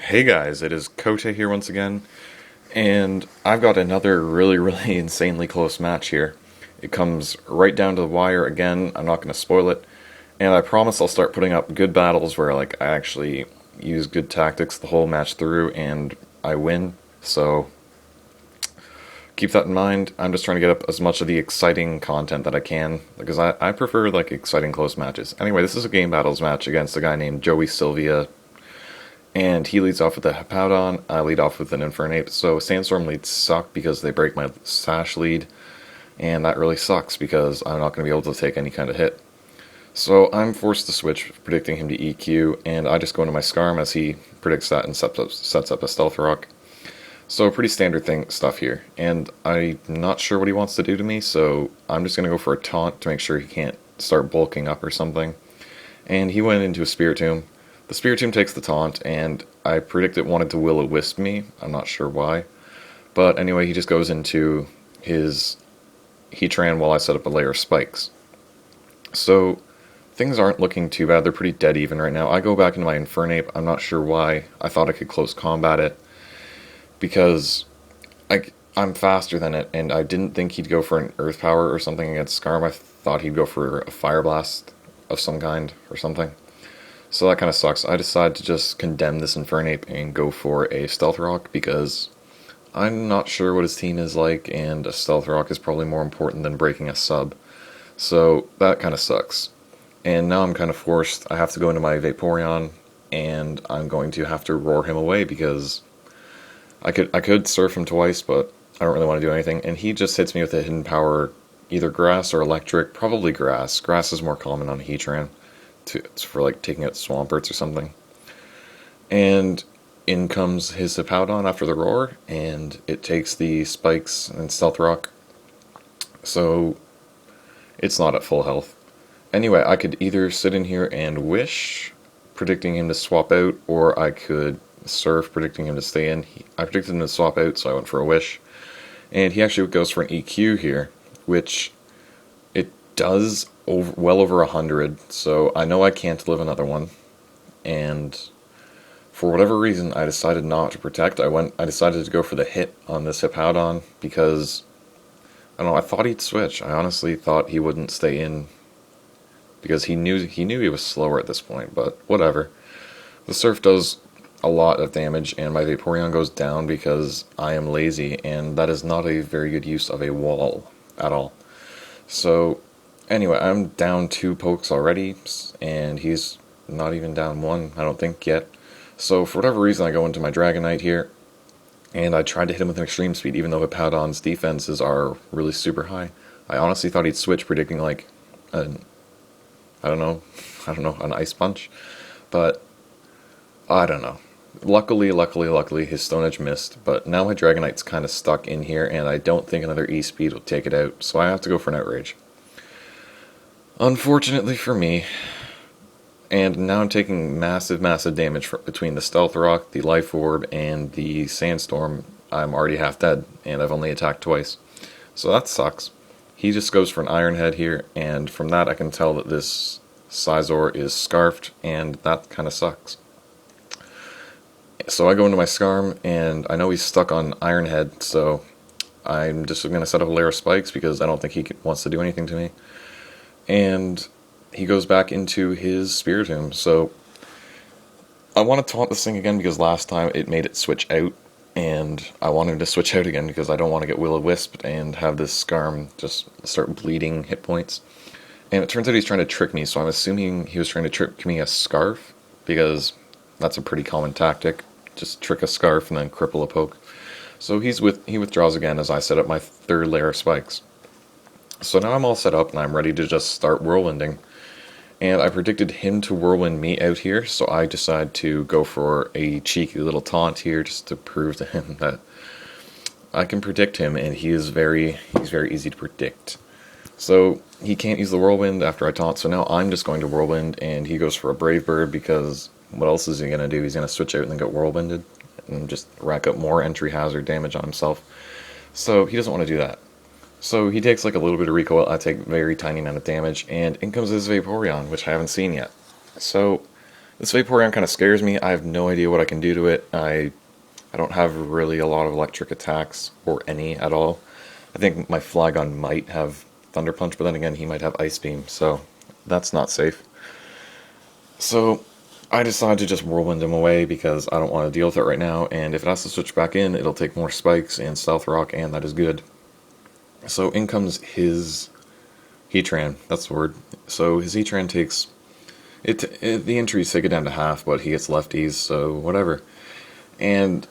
Hey guys, it is Cote here once again, and I've got another really insanely close match here. It comes right down to the wire again. I'm not going to spoil it, and I promise I'll start putting up good battles where I actually use good tactics the whole match through and I win. So keep that in mind. I'm just trying to get up as much of the exciting content that I can because I prefer exciting close matches. Anyway, this is a game battles match against a guy named Joey Silvia. And he leads off with a Hippowdon, I lead off with an Infernape. So Sandstorm leads suck because they break my Sash lead, and that really sucks because I'm not going to be able to take any kind of hit. So I'm forced to switch, predicting him to EQ, and I just go into my Scarm as he predicts that and sets up a Stealth Rock. So pretty standard stuff here, and I'm not sure what he wants to do to me, so I'm just going to go for a taunt to make sure he can't start bulking up or something. And he went into a Spiritomb. The Spiritomb takes the taunt, and I predict it wanted to Will-O-Wisp me. I'm not sure why. But anyway, he just goes into his Heatran while I set up a layer of spikes. So, things aren't looking too bad. They're pretty dead even right now. I go back into my Infernape. I'm not sure why. I thought I could close combat it. Because I'm faster than it, and I didn't think he'd go for an Earth Power or something against Scarm. I thought he'd go for a Fire Blast of some kind or something. So that kind of sucks. I decided to just condemn this Infernape and go for a Stealth Rock because I'm not sure what his team is like, and a Stealth Rock is probably more important than breaking a sub. So that kind of sucks. And now I'm kind of forced. I have to go into my Vaporeon, and I'm going to have to roar him away because I could surf him twice, but I don't really want to do anything. And he just hits me with a hidden power, either Grass or Electric. Probably Grass. Grass is more common on Heatran. For taking out Swamperts or something. And in comes his Hippowdon after the roar, and it takes the spikes and Stealth Rock. So it's not at full health. Anyway, I could either sit in here and wish, predicting him to swap out, or I could surf, predicting him to stay in. I predicted him to swap out, so I went for a wish. And he actually goes for an EQ here, which it does well over 100, so I know I can't live another one. And for whatever reason, I decided not to protect. I decided to go for the hit on this Hippowdon because I don't know. I thought he'd switch. I honestly thought he wouldn't stay in because he knew he was slower at this point. But whatever. The Surf does a lot of damage, and my Vaporeon goes down because I am lazy, and that is not a very good use of a wall at all. So anyway, I'm down 2 pokes already, and he's not even down 1, I don't think, yet. So for whatever reason, I go into my Dragonite here, and I tried to hit him with an Extreme Speed, even though Hippowdon's defenses are really super high. I honestly thought he'd switch, predicting an an Ice Punch, but I don't know. Luckily, his Stone Edge missed, but now my Dragonite's kind of stuck in here, and I don't think another E-Speed will take it out, so I have to go for an Outrage. Unfortunately for me, and now I'm taking massive damage between the Stealth Rock, the Life Orb, and the Sandstorm. I'm already half dead, and I've only attacked twice. So that sucks. He just goes for an Iron Head here, and from that I can tell that this Scizor is Scarfed, and that kind of sucks. So I go into my Scarm, and I know he's stuck on Iron Head, so I'm just going to set up a layer of spikes because I don't think he wants to do anything to me. And he goes back into his Spiritomb. So I want to taunt this thing again because last time it made it switch out, and I want him to switch out again because I don't want to get Will-O-Wisp and have this Scarm just start bleeding hit points. And it turns out he's trying to trick me, so I'm assuming he was trying to trick me a Scarf because that's a pretty common tactic. Just trick a Scarf and then cripple a poke. So he withdraws again as I set up my 3rd layer of spikes. So now I'm all set up and I'm ready to just start whirlwinding. And I predicted him to whirlwind me out here, so I decided to go for a cheeky little taunt here just to prove to him that I can predict him, and he's very easy to predict. So he can't use the whirlwind after I taunt, so now I'm just going to whirlwind, and he goes for a Brave Bird because what else is he going to do? He's going to switch out and then get whirlwinded and just rack up more entry hazard damage on himself. So he doesn't want to do that. So he takes a little bit of recoil, I take very tiny amount of damage, and in comes his Vaporeon, which I haven't seen yet. So This Vaporeon kind of scares me. I have no idea what I can do to it. I don't have really a lot of electric attacks, or any at all. I think my Flygon might have Thunder Punch, but then again, he might have Ice Beam, so that's not safe. So I decided to just whirlwind him away because I don't want to deal with it right now, and if it has to switch back in, it'll take more spikes and Stealth Rock, and that is good. So in comes his Heatran, that's the word. So his Heatran takes, the entries take it down to half, but he gets lefties, so whatever. And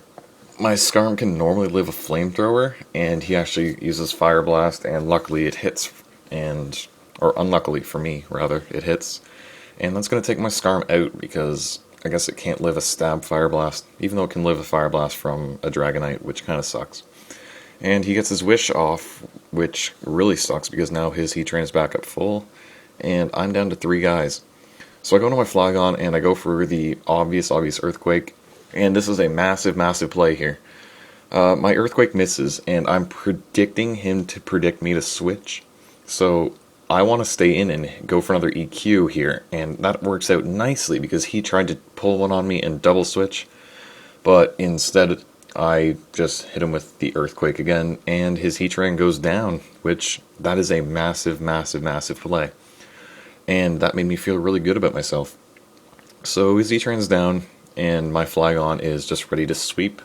my Skarm can normally live a Flamethrower, and he actually uses Fire Blast, and luckily it hits, or unluckily for me, rather, it hits. And that's going to take my Skarm out, because I guess it can't live a Stab Fire Blast, even though it can live a Fire Blast from a Dragonite, which kind of sucks. And he gets his Wish off, which really sucks, because now his Heatran is back up full, and I'm down to 3 guys. So I go to my Flygon, and I go for the obvious Earthquake, and this is a massive play here. My Earthquake misses, and I'm predicting him to predict me to switch. So I want to stay in and go for another EQ here, and that works out nicely because he tried to pull one on me and double switch, but instead I just hit him with the Earthquake again, and his Heatran goes down, which that is a massive play. And that made me feel really good about myself. So his Heatran's down, and my Flygon is just ready to sweep,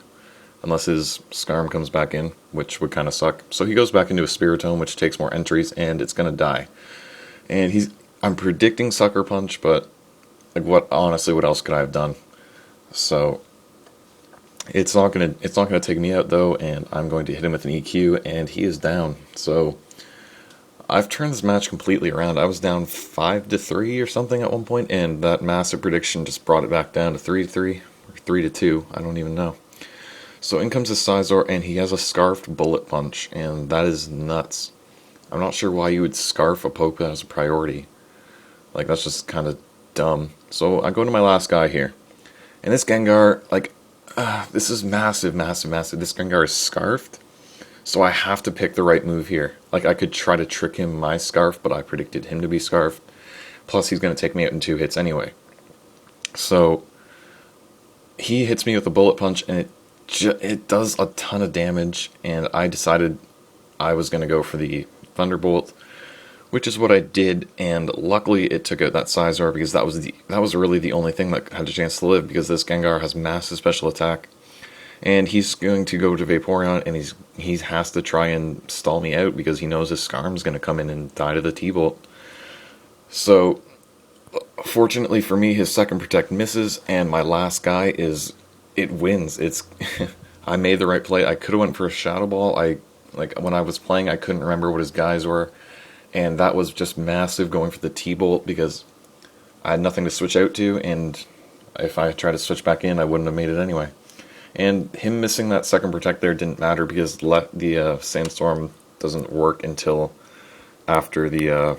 unless his Skarm comes back in, which would kind of suck. So he goes back into a Spiritomb, which takes more entries, and it's going to die. And I'm predicting Sucker Punch, but like honestly, what else could I have done? So it's not gonna take me out though, and I'm going to hit him with an EQ, and he is down. So I've turned this match completely around. I was down 5-3 or something at one point, and that massive prediction just brought it back down to 3-3 or 3-2. I don't even know. So in comes his Scizor, and he has a Scarfed Bullet Punch, and that is nuts. I'm not sure why you would Scarf a poke that has a priority. Like, that's just kind of dumb. So I go to my last guy here, and this Gengar, like, this is massive. This Gengar is Scarfed. So I have to pick the right move here. Like, I could try to trick him my Scarf, but I predicted him to be Scarfed. Plus, he's going to take me out in 2 hits anyway. So he hits me with a Bullet Punch, and it does a ton of damage, and I decided I was going to go for the Thunderbolt, which is what I did, and luckily it took out that Scizor, because that was really the only thing that had a chance to live, because this Gengar has massive special attack. And he's going to go to Vaporeon, and he has to try and stall me out because he knows his Skarm's going to come in and die to the T-Bolt. So, fortunately for me, his second Protect misses, and my last guy it wins. I made the right play. I could have went for a Shadow Ball. When I was playing, I couldn't remember what his guys were, and that was just massive going for the T-Bolt because I had nothing to switch out to, and if I tried to switch back in, I wouldn't have made it anyway. And him missing that second Protect there didn't matter because the Sandstorm doesn't work until after the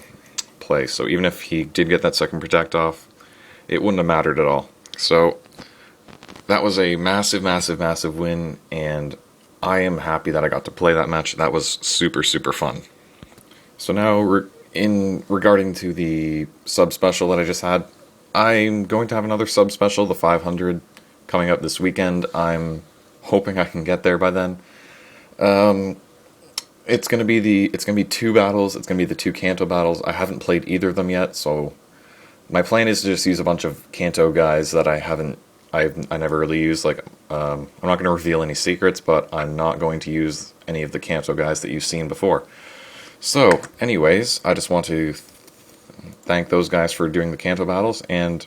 play. So even if he did get that second Protect off, it wouldn't have mattered at all. So that was a massive win, and I am happy that I got to play that match. That was super fun. So now, regarding to the sub special that I just had, I'm going to have another sub special, the 500. Coming up this weekend. I'm hoping I can get there by then. It's gonna be 2 battles. It's gonna be the 2 Kanto battles. I haven't played either of them yet, so my plan is to just use a bunch of Kanto guys that I never really used. Like, I'm not gonna reveal any secrets, but I'm not going to use any of the Kanto guys that you've seen before. So, anyways, I just want to thank those guys for doing the Kanto battles, and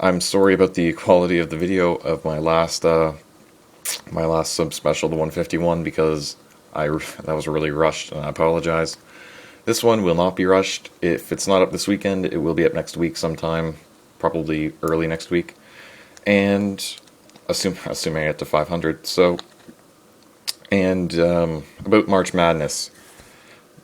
I'm sorry about the quality of the video of my last sub special, the 151, because that was really rushed, and I apologize. This one will not be rushed. If it's not up this weekend, it will be up next week sometime, probably early next week, and assuming I get to 500. So, and about March Madness,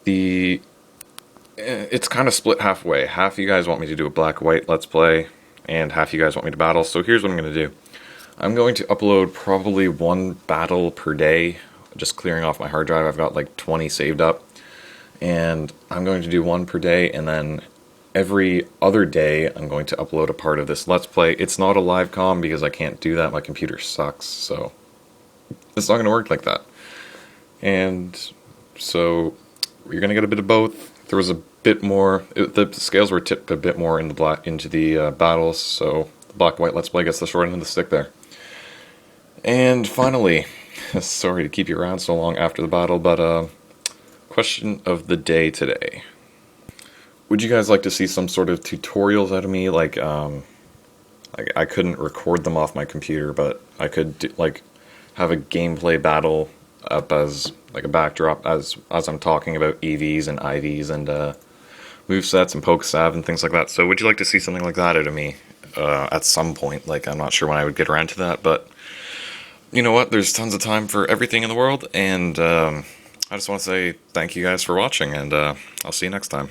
it's kind of split halfway. Half of you guys want me to do a black-white Let's Play, and half you guys want me to battle, so here's what I'm going to do. I'm going to upload probably 1 battle per day, just clearing off my hard drive. I've got like 20 saved up, and I'm going to do 1 per day, and then every other day I'm going to upload a part of this Let's Play. It's not a live comm because I can't do that. My computer sucks, so it's not going to work like that. And so you're going to get a bit of both. There was a bit more, the scales were tipped a bit more in the into the battles, so the black-white Let's Play gets the short end of the stick there. And finally, sorry to keep you around so long after the battle, but question of the day today. Would you guys like to see some sort of tutorials out of me? Like, I couldn't record them off my computer, but I could have a gameplay battle up as like a backdrop as I'm talking about EVs and IVs and movesets and poke salve and things like that. So would you like to see something like that out of me at some point? Like, I'm not sure when I would get around to that, but you know what? There's tons of time for everything in the world, and I just want to say thank you guys for watching, and I'll see you next time.